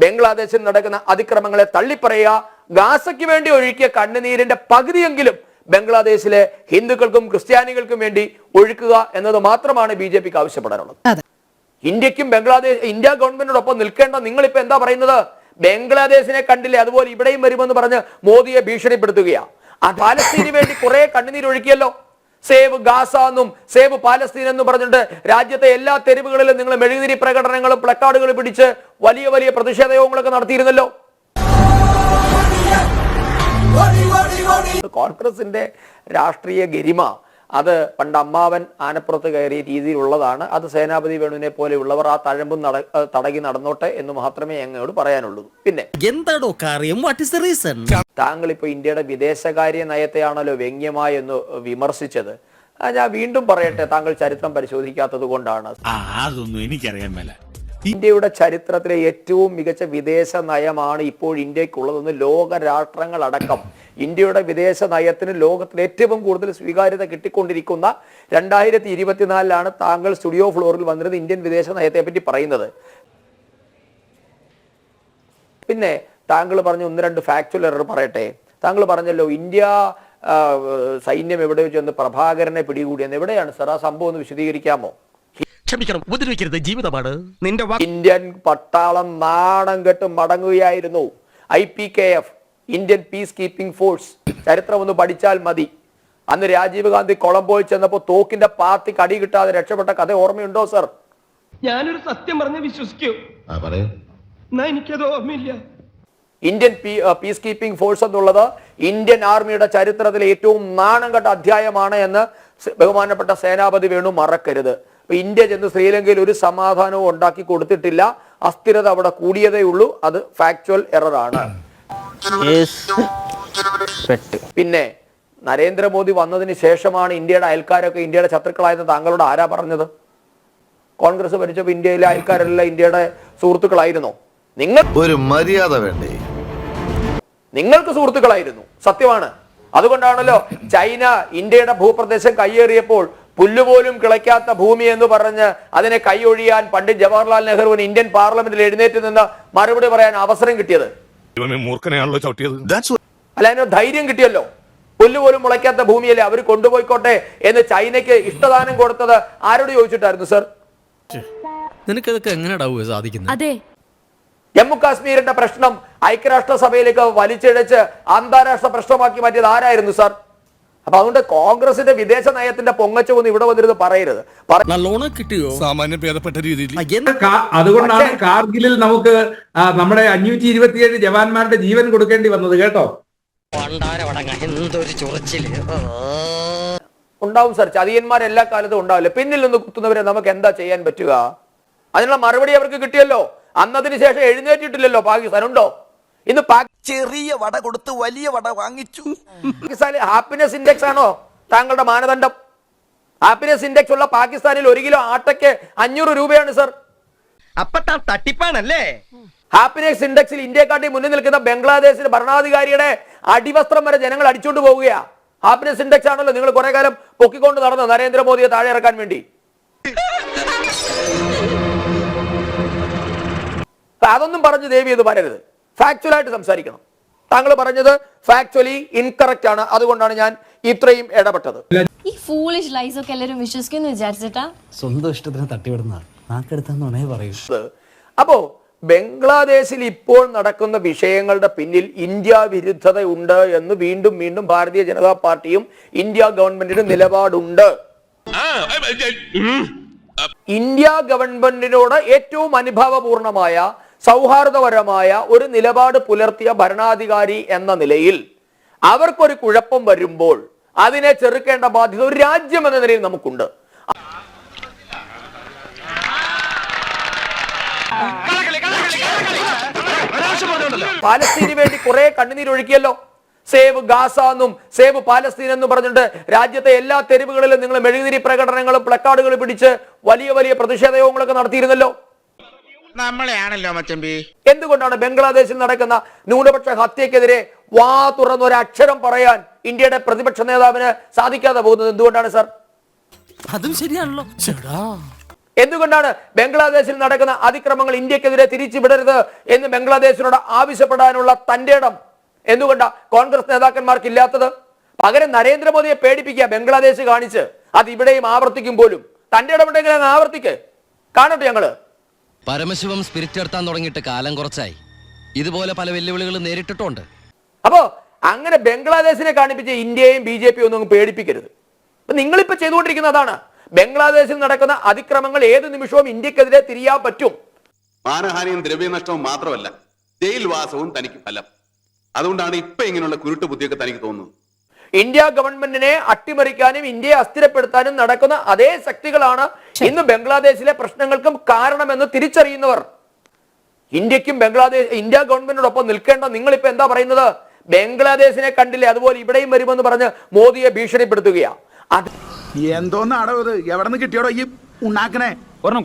ബംഗ്ലാദേശിൽ നടക്കുന്ന അതിക്രമങ്ങളെ തള്ളിപ്പറയുക, ഗാസയ്ക്ക് വേണ്ടി ഒഴുക്കിയ കണ്ണുനീരിന്റെ പകുതിയെങ്കിലും ബംഗ്ലാദേശിലെ ഹിന്ദുക്കൾക്കും ക്രിസ്ത്യാനികൾക്കും വേണ്ടി ഒഴുക്കുക എന്നത് മാത്രമാണ് BJPക്ക് ആവശ്യപ്പെടാനുള്ളത്. ഇന്ത്യക്കും ഇന്ത്യ ഗവൺമെന്റിനോടൊപ്പം നിൽക്കേണ്ട നിങ്ങളിപ്പോ എന്താ പറയുന്നത്? ബംഗ്ലാദേശിനെ കണ്ടില്ലേ, അതുപോലെ ഇവിടെയും വരുമെന്ന് പറഞ്ഞ് മോദിയെ ഭീഷണിപ്പെടുത്തുകയാണ്. പാലസ്തീന് വേണ്ടി കുറെ കണ്ണുനീരൊഴുക്കിയല്ലോ. സേവ് ഗാസ എന്നും സേവ് പാലസ്തീൻ എന്നും പറഞ്ഞിട്ട് രാജ്യത്തെ എല്ലാ തെരുവുകളിലും നിങ്ങൾ മെഴുകുതിരി പ്രകടനങ്ങളും പ്ലക്കാർഡുകളും പിടിച്ച് വലിയ വലിയ പ്രതിഷേധ യോഗങ്ങളൊക്കെ നടത്തിയിരുന്നല്ലോ. കോൺഗ്രസിന്റെ രാഷ്ട്രീയ ഗരിമ അത് പണ്ട് അമ്മാവൻ ആനപ്പുറത്ത് കയറിയ രീതിയിലുള്ളതാണ്. അത് സേനാപതി വേണുവിനെ പോലെയുള്ളവർ ആ തഴമ്പും തടകി നടന്നോട്ടെ എന്ന് മാത്രമേ ഞങ്ങളോട് പറയാനുള്ളൂ. പിന്നെ എന്താണോ കാര്യം, വാട്ട് ഈസ് ദ റീസൺ? താങ്കൾ ഇപ്പൊ ഇന്ത്യയുടെ വിദേശകാര്യ നയത്തെയാണല്ലോ വ്യംഗ്യമായി എന്ന് വിമർശിച്ചത്. ഞാൻ വീണ്ടും പറയട്ടെ, താങ്കൾ ചരിത്രം പരിശോധിക്കാത്തത് കൊണ്ടാണ്. അതൊന്നും എനിക്കറിയാൻ മേല. ഇന്ത്യയുടെ ചരിത്രത്തിലെ ഏറ്റവും മികച്ച വിദേശ നയമാണ് ഇപ്പോൾ ഇന്ത്യക്കുള്ളതെന്ന് ലോക രാഷ്ട്രങ്ങളടക്കം ഇന്ത്യയുടെ വിദേശ നയത്തിന് ലോകത്തിൽ ഏറ്റവും കൂടുതൽ സ്വീകാര്യത കിട്ടിക്കൊണ്ടിരിക്കുന്ന 2024 താങ്കൾ സ്റ്റുഡിയോ ഫ്ലോറിൽ വന്നിരുന്ന ഇന്ത്യൻ വിദേശ നയത്തെ പറ്റി പറയുന്നത്. പിന്നെ താങ്കൾ പറഞ്ഞ ഒന്ന് രണ്ട് ഫാക്ച്വൽ എറർ പറയട്ടെ. താങ്കൾ പറഞ്ഞല്ലോ ഇന്ത്യ സൈന്യം എവിടെയോ ചെന്ന് പ്രഭാകരനെ പിടികൂടിയെന്ന്. എവിടെയാണ് സർ ആ സംഭവം ഒന്ന് വിശദീകരിക്കാമോ? ക്ഷമിക്കണം, ഉപദ്രവിക്കരുത്, ജീവിതമാണ്. ഇന്ത്യൻ പട്ടാളം നാണം കെട്ട് മടങ്ങുകയായിരുന്നു. IPKF, Indian peace keeping force, ചരിത്രം ഒന്ന് പഠിച്ചാൽ മതി. അന്ന് രാജീവ് ഗാന്ധി കൊളംബോയിൽ ചെന്നപ്പോ തോക്കിന്റെ പാത്തി കടി കിട്ടാതെ രക്ഷപ്പെട്ട കഥ ഓർമ്മയുണ്ടോ സർ? ഞാനൊരു സത്യം പറഞ്ഞ് വിശ്വസിക്കൂ, എനിക്കത് ഓർമ്മയില്ല. ഇന്ത്യൻ പീസ് കീപ്പിംഗ് ഫോഴ്സ് എന്നുള്ളത് ഇന്ത്യൻ ആർമിയുടെ ചരിത്രത്തിലെ ഏറ്റവും നാണം കെട്ട അധ്യായമാണ് എന്ന് ബഹുമാനപ്പെട്ട സേനാപതി വേണു മറക്കരുത്. ഇന്ത്യ ചെന്ന് ശ്രീലങ്കയിൽ ഒരു സമാധാനവും ഉണ്ടാക്കി കൊടുത്തിട്ടില്ല. അസ്ഥിരത അവിടെ കൂടിയതേ ഉള്ളൂ. അത് ഫാക്ച്വൽ എറർ ആണ്. പിന്നെ നരേന്ദ്രമോദി വന്നതിന് ശേഷമാണ് ഇന്ത്യയുടെ അയൽക്കാരൊക്കെ ഇന്ത്യയുടെ ശത്രുക്കളായെന്ന് താങ്കളോട് ആരാ പറഞ്ഞത്? കോൺഗ്രസ് ഭരിച്ചപ്പോൾ ഇന്ത്യയിലെ അയൽക്കാരെല്ലാം ഇന്ത്യയുടെ സുഹൃത്തുക്കളായിരുന്നോ? നിങ്ങൾ ഒരു മര്യാദ വേണ്ടേ? നിങ്ങൾക്ക് സുഹൃത്തുക്കളായിരുന്നു, സത്യമാണ്. അതുകൊണ്ടാണല്ലോ ചൈന ഇന്ത്യയുടെ ഭൂപ്രദേശം കയ്യേറിയപ്പോൾ പുല്ലുപോലും കിളയ്ക്കാത്ത ഭൂമി എന്ന് പറഞ്ഞ് അതിനെ കൈയൊഴിയാൻ പണ്ഡിറ്റ് ജവഹർലാൽ നെഹ്റുവിന് ഇന്ത്യൻ പാർലമെന്റിൽ എഴുന്നേറ്റ് നിന്ന് മറുപടി പറയാൻ അവസരം കിട്ടിയത്. അല്ല, അതിന് ധൈര്യം കിട്ടിയല്ലോ. പുല്ലുപോലും മുളയ്ക്കാത്ത ഭൂമിയല്ലേ അവർ കൊണ്ടുപോയിക്കോട്ടെ എന്ന് ചൈനയ്ക്ക് ഇഷ്ടദാനം കൊടുത്തത് ആരോട് ചോദിച്ചിട്ടായിരുന്നു സർ? നിനക്കതൊക്കെ എങ്ങനെയാ സാധിക്കുന്നത്? ജമ്മു കാശ്മീരിന്റെ പ്രശ്നം ഐക്യരാഷ്ട്രസഭയിലേക്ക് വലിച്ചിഴച്ച് അന്താരാഷ്ട്ര പ്രശ്നമാക്കി മാറ്റിയത് ആരായിരുന്നു സർ? അപ്പൊ അതുകൊണ്ട് കോൺഗ്രസിന്റെ വിദേശ നയത്തിന്റെ പൊങ്ങച്ചൊന്നും ഇവിടെ വന്നിരുന്ന് പറയരുത്. നല്ലോണം കിട്ടിയോ? സാമാന്യം ഭേദപ്പെട്ട രീതിയിൽ. അതുകൊണ്ടാണ് കാർഗിലിൽ നമുക്ക് നമ്മുടെ 527 ജവാന്മാരുടെ ജീവൻ കൊടുക്കേണ്ടി വന്നത് കേട്ടോ. ഉണ്ടാവും സർ, ചതിയന്മാർ എല്ലാ കാലത്തും ഉണ്ടാവില്ല. പിന്നിൽ നിന്ന് കുത്തുന്നവരെ നമുക്ക് എന്താ ചെയ്യാൻ പറ്റുക? അതിനുള്ള മറുപടി അവർക്ക് കിട്ടിയല്ലോ. അന്നതിന് ശേഷം എഴുന്നേറ്റിട്ടില്ലല്ലോ പാകിസ്ഥാൻ. ഉണ്ടോ? ഇന്ന് ചെറിയ വട കൊടുത്ത് വലിയ വട വാങ്ങിച്ചു. പാകിസ്ഥാനിൽ ഹാപ്പിനെസ് ഇൻഡെക്സ് ആണോ താങ്കളുടെ മാനദണ്ഡം? ഹാപ്പിനെസ് ഇൻഡെക്സ് ഉള്ള പാകിസ്ഥാനിൽ 1 കിലോ ആട്ടയ്ക്ക് 500 രൂപയാണ് സർ. അപ്പൊ തട്ടിപ്പാണല്ലേ? ഹാപ്പിനെസ് ഇൻഡെക്സിൽ ഇന്ത്യക്കാട്ടി മുന്നിൽ നിൽക്കുന്ന ബംഗ്ലാദേശിലെ ഭരണാധികാരിയുടെ അടിവസ്ത്രം വരെ ജനങ്ങൾ അടിച്ചുകൊണ്ട് പോവുകയാ. ഹാപ്പിനെസ് ഇൻഡെക്സ് ആണല്ലോ നിങ്ങൾ കുറെ കാലം പൊക്കിക്കൊണ്ട് നടന്നത് നരേന്ദ്രമോദിയെ താഴെ ഇറക്കാൻ വേണ്ടി. അതൊന്നും പറഞ്ഞ് ദേവി എന്ന് പറയരുത്. ഫാക്ച്വലായിട്ട് സംസാരിക്കണം. താങ്കൾ പറഞ്ഞത് ഫാക്ച്വലി ഇൻകറക്റ്റ് ആണ്. അതുകൊണ്ടാണ് ഞാൻ ഇത്രയും ഇടപെട്ടത്. ഈ ഫൂളിഷ് ലൈസ് ഒക്കെ എല്ലാവരും വിശ്വസിക്കുന്നു വിചാരിച്ചിട്ടാ? സ്വന്തം ഇഷ്ടത്തിന് തട്ടിവിടുന്ന നാക്കെടുത്താന്നേ പറയൂ. അപ്പോ ബംഗ്ലാദേശിൽ ഇപ്പോൾ നടക്കുന്ന വിഷയങ്ങളുടെ പിന്നിൽ ഇന്ത്യ വിരുദ്ധത ഉണ്ട് എന്ന് വീണ്ടും വീണ്ടും ഭാരതീയ ജനതാ പാർട്ടിയും ഇന്ത്യ ഗവൺമെന്റിന് നിലപാടുണ്ട്. ഇന്ത്യ ഗവൺമെന്റിനോട് ഏറ്റവും അനുഭാവപൂർണമായ സൗഹാർദ്ദപരമായ ഒരു നിലപാട് പുലർത്തിയ ഭരണാധികാരി എന്ന നിലയിൽ അവർക്കൊരു കുഴപ്പം വരുമ്പോൾ അതിനെ ചെറുക്കേണ്ട ബാധ്യത ഒരു രാജ്യം എന്ന നിലയിൽ നമുക്കുണ്ട്. പാലസ്തീന് വേണ്ടി കുറെ കണ്ണുനീരൊഴുക്കിയല്ലോ. സേവ് ഗാസ എന്നും സേവ് പാലസ്തീൻ എന്നും പറഞ്ഞിട്ട് രാജ്യത്തെ എല്ലാ തെരുവുകളിലും നിങ്ങൾ മെഴുകുതിരി പ്രകടനങ്ങളും പ്ലക്കാർഡുകളും പിടിച്ച് വലിയ വലിയ പ്രതിഷേധ യോഗങ്ങളൊക്കെ നടത്തിയിരുന്നല്ലോ. നമ്മളെയാണല്ലോ മച്ചമ്പി. എന്തുകൊണ്ടാണ് ബംഗ്ലാദേശിൽ നടക്കുന്ന ന്യൂനപക്ഷ ഹത്യക്കെതിരെ വാ തുറന്ന ഒരു അക്ഷരം പറയാൻ ഇന്ത്യയുടെ പ്രതിപക്ഷ നേതാവിന് സാധിക്കാതെ പോകുന്നത് എന്തുകൊണ്ടാണ് സർ? അതും ശരിയാണല്ലോ. എന്തുകൊണ്ടാണ് ബംഗ്ലാദേശിൽ നടക്കുന്ന അതിക്രമങ്ങൾ ഇന്ത്യക്കെതിരെ തിരിച്ചുവിടരുത് എന്ന് ബംഗ്ലാദേശിനോട് ആവശ്യപ്പെടാനുള്ള തന്റെ ഇടം എന്തുകൊണ്ടാ കോൺഗ്രസ് നേതാക്കന്മാർക്ക് ഇല്ലാത്തത്? പകരം നരേന്ദ്രമോദിയെ പേടിപ്പിക്കുക ബംഗ്ലാദേശ് കാണിച്ച്, അത് ഇവിടെയും ആവർത്തിക്കും പോലും. തന്റെ ഇടപെട്ടെങ്കിൽ അങ്ങ് ആവർത്തിക്ക്, കാണട്ടെ ഞങ്ങള്. പരമശിവം സ്പിരിറ്റ് എടുത്താൻ തുടങ്ങിയിട്ട് കാലം കുറച്ചായി. ഇതുപോലെ പല വെല്ലുവിളികൾ നേരിട്ടിട്ടുണ്ട്. അപ്പോ അങ്ങനെ ബംഗ്ലാദേശിനെ കാണിപ്പിച്ച് ഇന്ത്യയും BJP ഒന്നും പേടിപ്പിക്കരുത്. നിങ്ങളിപ്പോ ചെയ്തുകൊണ്ടിരിക്കുന്ന അതാണ്. ബംഗ്ലാദേശിൽ നടക്കുന്ന അതിക്രമങ്ങൾ ഏത് നിമിഷവും ഇന്ത്യക്കെതിരെ തിരിയാൻ പറ്റും. മാനഹാനിയും ദ്രവ്യനഷ്ടവും മാത്രമല്ല, ജയിൽവാസവും തനിക്ക് ഫലം. അതുകൊണ്ടാണ് ഇപ്പൊ ഇങ്ങനെയുള്ള കുരുട്ട് ബുദ്ധിയൊക്കെ തനിക്ക് തോന്നുന്നത്. ഇന്ത്യ ഗവൺമെന്റിനെ അട്ടിമറിക്കാനും ഇന്ത്യയെ അസ്ഥിരപ്പെടുത്താനും നടക്കുന്ന അതേ ശക്തികളാണ് ഇന്ന് ബംഗ്ലാദേശിലെ പ്രശ്നങ്ങൾക്കും കാരണമെന്ന് തിരിച്ചറിയുന്നവർ. ഇന്ത്യ ഗവൺമെന്റിനോടൊപ്പം നിൽക്കേണ്ട നിങ്ങളിപ്പോ എന്താ പറയുന്നത്? ബംഗ്ലാദേശിനെ കണ്ടില്ലേ, അതുപോലെ ഇവിടെയും വരുമെന്ന് പറഞ്ഞ് മോദിയെ ഭീഷണിപ്പെടുത്തുകയാ. എന്തോന്നാടോ ഇത്? എവിടെ നിന്ന് കിട്ടിയോടോ ഈ ഉണ്ടാക്കണേ?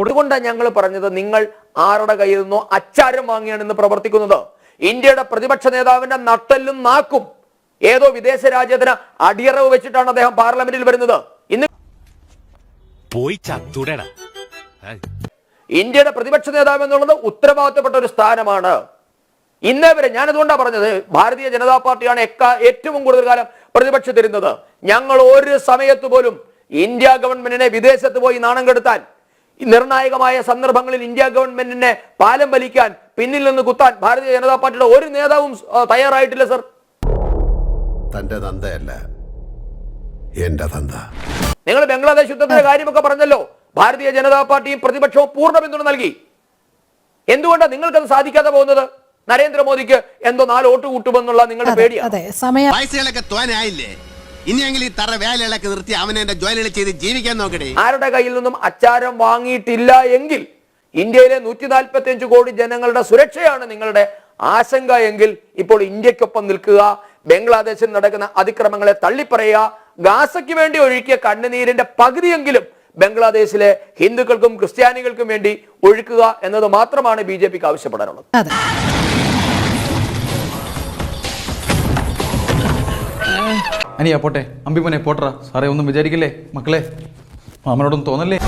അതുകൊണ്ടാണ് ഞങ്ങൾ പറഞ്ഞത്, നിങ്ങൾ ആരുടെ കയ്യിൽ നിന്നോ അച്ചാരം വാങ്ങിയാണ് ഇന്ന് പ്രവർത്തിക്കുന്നത്. ഇന്ത്യയുടെ പ്രതിപക്ഷ നേതാവിന്റെ നട്ടെല്ലും നാക്കും ഏതോ വിദേശ രാജ്യത്തിന് അടിയറവ് വെച്ചിട്ടാണ് അദ്ദേഹം പാർലമെന്റിൽ വരുന്നത്. ഇന്ന് പോയി ചത്തുടടാ. ഇന്ത്യയുടെ പ്രതിപക്ഷ നേതാവ് എന്നുള്ളത് ഉത്തരവാദിത്തപ്പെട്ട ഒരു സ്ഥാനമാണ്. ഇന്നേ വരെ ഞാൻ അതുകൊണ്ടാണ് പറഞ്ഞത്, ഭാരതീയ ജനതാ പാർട്ടിയാണ് ഏറ്റവും കൂടുതൽ കാലം പ്രതിപക്ഷത്തിരുന്നത്. ഞങ്ങൾ ഒരു സമയത്ത് പോലും ഇന്ത്യ ഗവൺമെന്റിനെ വിദേശത്ത് പോയി നാണം കെടുത്താൻ, നിർണായകമായ സന്ദർഭങ്ങളിൽ ഇന്ത്യ ഗവൺമെന്റിനെ പാലം വലിക്കാൻ, പിന്നിൽ നിന്ന് കുത്താൻ ഭാരതീയ ജനതാ പാർട്ടിയുടെ ഒരു നേതാവും തയ്യാറായിട്ടില്ല സർ. തന്റെ തന്തയല്ല എന്റെ തന്ത. നിങ്ങൾ ബംഗ്ലാദേശ് യുദ്ധത്തിന്റെ കാര്യമൊക്കെ പറഞ്ഞല്ലോ. ഭാരതീയ ജനതാ പാർട്ടിയും പ്രതിപക്ഷവും പൂർണ്ണ പിന്തുണ നൽകി. എന്തുകൊണ്ടാണ് നിങ്ങൾക്കത് സാധിക്കാതെ പോകുന്നത്? നരേന്ദ്രമോദിക്ക് എന്തോ 4 വോട്ട് കൂട്ടുമെന്നുള്ള നിങ്ങളുടെ പേടിയാണ്. പൈസകളൊക്കെ തോനായില്ലേ? ഇനിയെങ്കിലും ഈ തറ വേലകളൊക്കെ നിർത്തി അവനെ എന്റെ ജോലികൾ ചെയ്ത് ജീവിക്കാൻ നോക്കണേ. ആരുടെ കയ്യിൽ നിന്നും അച്ചാരം വാങ്ങിയിട്ടില്ല എങ്കിൽ ഇന്ത്യയിലെ 145 കോടി ജനങ്ങളുടെ സുരക്ഷയാണ് നിങ്ങളുടെ ആശങ്ക എങ്കിൽ ഇപ്പോൾ ഇന്ത്യക്കൊപ്പം നിൽക്കുക, ബംഗ്ലാദേശിൽ നടക്കുന്ന അതിക്രമങ്ങളെ തള്ളിപ്പറയുക, ഗാസയ്ക്ക് വേണ്ടി ഒഴുക്കിയ കണ്ണുനീരിന്റെ പകുതിയെങ്കിലും ബംഗ്ലാദേശിലെ ഹിന്ദുക്കൾക്കും ക്രിസ്ത്യാനികൾക്കും വേണ്ടി ഒഴുക്കുക എന്നത് മാത്രമാണ് BJPക്ക് ആവശ്യപ്പെടാനുള്ളത്. അനിയാ പോട്ടെ, അമ്പിമനെ പോട്ടറ. സാറേ ഒന്നും വിചാരിക്കില്ലേ മക്കളെ, മാമനോടൊന്നും തോന്നല്ലേ?